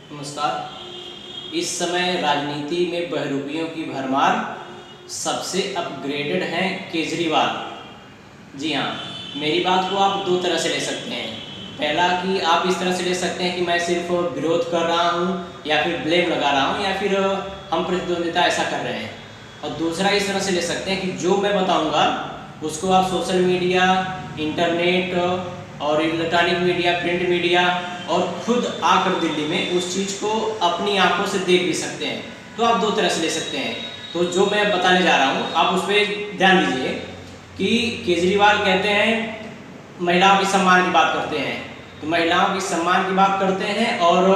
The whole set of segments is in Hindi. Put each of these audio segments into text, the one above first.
नमस्कार। इस समय राजनीति में बहरूपियों की भरमार। सबसे अपग्रेडेड हैं केजरीवाल। जी हाँ, मेरी बात को आप दो तरह से ले सकते हैं। पहला कि आप इस तरह से ले सकते हैं कि मैं सिर्फ विरोध कर रहा हूँ या फिर ब्लेम लगा रहा हूँ या फिर हम प्रतिद्वंदिता ऐसा कर रहे हैं। और दूसरा इस तरह से ले सकते हैं कि जो मैं बताऊँगा उसको आप सोशल मीडिया, इंटरनेट और इलेक्ट्रॉनिक मीडिया, प्रिंट मीडिया और खुद आकर दिल्ली में उस चीज़ को अपनी आंखों से देख भी सकते हैं। तो आप दो तरह से ले सकते हैं। तो जो मैं बताने जा रहा हूँ आप उस पर ध्यान दीजिए कि केजरीवाल कहते हैं महिलाओं के सम्मान की बात करते हैं। तो महिलाओं के सम्मान की बात करते हैं और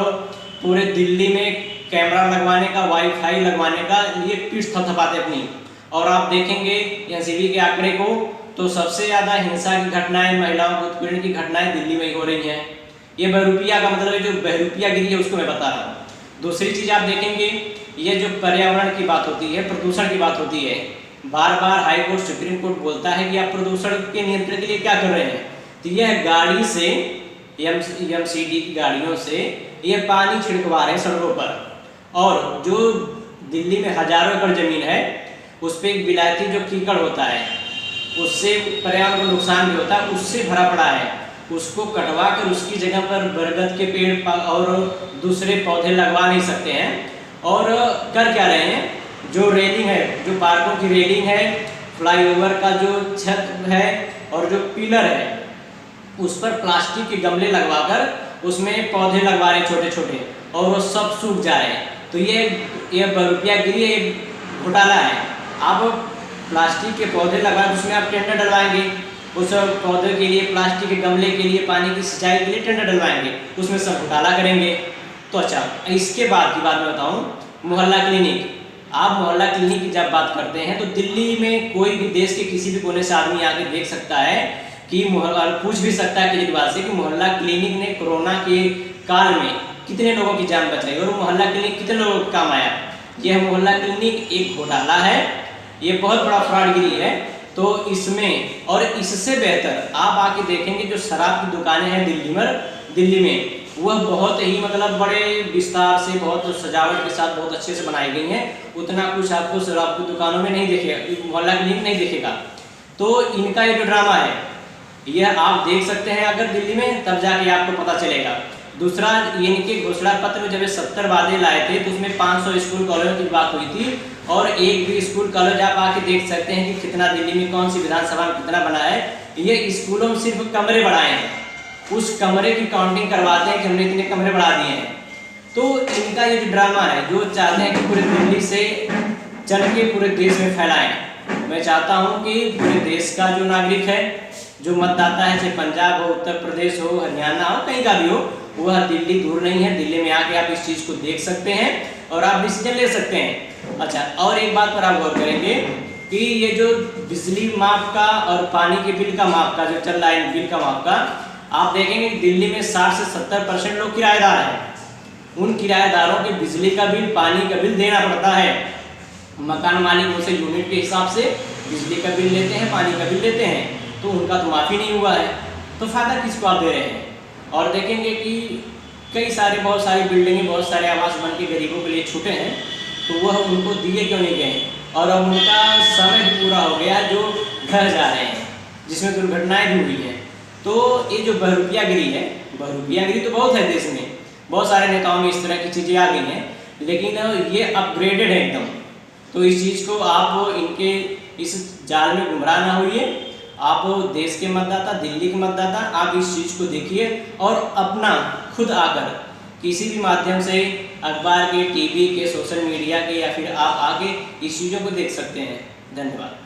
पूरे दिल्ली में कैमरा लगवाने का, वाईफाई लगवाने का लिए पीठ थपथपाते अपनी। और आप देखेंगे एनसीबी के आंकड़े को तो सबसे ज़्यादा हिंसा की घटनाएं, महिलाओं को उत्पीड़न की घटनाएं दिल्ली में ही हो रही हैं। ये बहरूपिया का मतलब है, जो बहरूपियागिरी है उसको मैं बता रहा हूँ। दूसरी चीज़ आप देखेंगे, ये जो पर्यावरण की बात होती है, प्रदूषण की बात होती है, बार बार हाई कोर्ट, सुप्रीम कोर्ट बोलता है कि आप प्रदूषण के नियंत्रण के लिए क्या कर रहे हैं। तो यह गाड़ी से एमसीडी की गाड़ियों से ये पानी छिड़कवा रहे हैं सड़कों पर। और जो दिल्ली में हजारों एकड़ जमीन है उस पर एक विलायती जो कीकड़ होता है उससे पर्यावरण को नुकसान भी होता है, उससे भरा पड़ा है। उसको कटवा कर उसकी जगह पर बरगद के पेड़ और दूसरे पौधे लगवा नहीं सकते हैं। और कर क्या रहे हैं, जो रेलिंग है, जो पार्कों की रेलिंग है, फ्लाईओवर का जो छत है और जो पिलर है उस पर प्लास्टिक के गमले लगवाकर उसमें पौधे लगवा रहे हैं छोटे छोटे, और वो सब सूख जा रहे हैं। तो ये बहरूपियागिरी एक घोटाला है। आप प्लास्टिक के पौधे लगा उसमें आप टेंडर डलवाएंगे, उस पौधे के लिए, प्लास्टिक के गमले के लिए, पानी की सिंचाई के लिए टेंडर डलवाएंगे, उसमें सब घोटाला करेंगे। तो अच्छा, इसके बाद की बात मैं बताऊं, मोहल्ला क्लिनिक। आप मोहल्ला क्लिनिक की जब बात करते हैं तो दिल्ली में कोई भी देश के किसी भी कोने से आदमी आके देख सकता है कि मोहल्ला, पूछ भी सकता है केजरीवाल से कि मोहल्ला क्लिनिक ने कोरोना के काल में कितने लोगों की जान बचाई और मोहल्ला क्लिनिक कितने लोगों को काम आया। यह मोहल्ला क्लिनिक एक घोटाला है, ये बहुत बड़ा फ्रॉडगिरी है। तो इसमें और इससे बेहतर आप आके देखेंगे जो शराब की दुकानें हैं दिल्ली में वह बहुत ही मतलब बड़े विस्तार से, बहुत सजावट के साथ, बहुत अच्छे से बनाई गई हैं। उतना कुछ आपको शराब की दुकानों में नहीं दिखेगा, मोहल्ला क्लिनिक नहीं दिखेगा। तो इनका ये जो ड्रामा है यह आप देख सकते हैं अगर दिल्ली में, तब जाके आपको पता चलेगा। दूसरा, इनके घोषणा पत्र में जब 70 वादे लाए थे तो उसमें 500 स्कूल कॉलेजों की बात हुई थी। और एक भी स्कूल कॉलेज आप आके देख सकते हैं कि कितना दिल्ली में, कौन सी विधानसभा में कितना बना है। ये स्कूलों में सिर्फ कमरे बढ़ाए हैं, उस कमरे की काउंटिंग करवाते हैं कि हमने इतने कमरे बढ़ा दिए हैं। तो इनका ये जो ड्रामा है, जो चाहते हैं कि पूरे दिल्ली से चल के पूरे देश में फैलाएं। मैं चाहता हूँ कि पूरे देश का जो नागरिक है, जो मतदाता है, चाहे पंजाब हो, उत्तर प्रदेश हो, हरियाणा हो, कहीं का भी हो, वह दिल्ली दूर नहीं है। दिल्ली में आके आप इस चीज़ को देख सकते हैं और आप डिसीजन ले सकते हैं। अच्छा, और एक बात पर आप गौर करेंगे कि ये जो बिजली माफ का और पानी के बिल का माफ का जो चल रहा है, बिल का माफ का, आप देखेंगे कि दिल्ली में 60 से 70% लोग किराएदार हैं। उन किराएदारों के बिजली का बिल, पानी का बिल देना पड़ता है। मकान मालिक उनसे यूनिट के हिसाब से बिजली का बिल लेते हैं, पानी का बिल लेते हैं, तो उनका तो माफ़ी नहीं हुआ है। तो फायदा किसको आप दे रहे हैं। और देखेंगे कि कई सारे, बहुत सारी बिल्डिंगें, बहुत सारे आवास बन के गरीबों के लिए छूटे हैं, तो वह उनको दिए क्यों नहीं गए। और अब उनका समय भी पूरा हो गया जो घर जा रहे हैं, जिसमें दुर्घटनाएं भी हुई हैं। तो ये जो बहरूपियागिरी है, बहरूपियागिरी तो बहुत है देश में, बहुत सारे नेताओं में इस तरह की चीज़ें आ गई हैं, लेकिन ये अपग्रेडेड है एकदम। तो इस चीज़ को आप, इनके इस जाल में गुमराह ना होइए। आप देश के मतदाता, दिल्ली के मतदाता, आप इस चीज़ को देखिए और अपना खुद आकर किसी भी माध्यम से, अखबार के, टीवी के, सोशल मीडिया के, या फिर आप आगे इस चीज़ों को देख सकते हैं। धन्यवाद।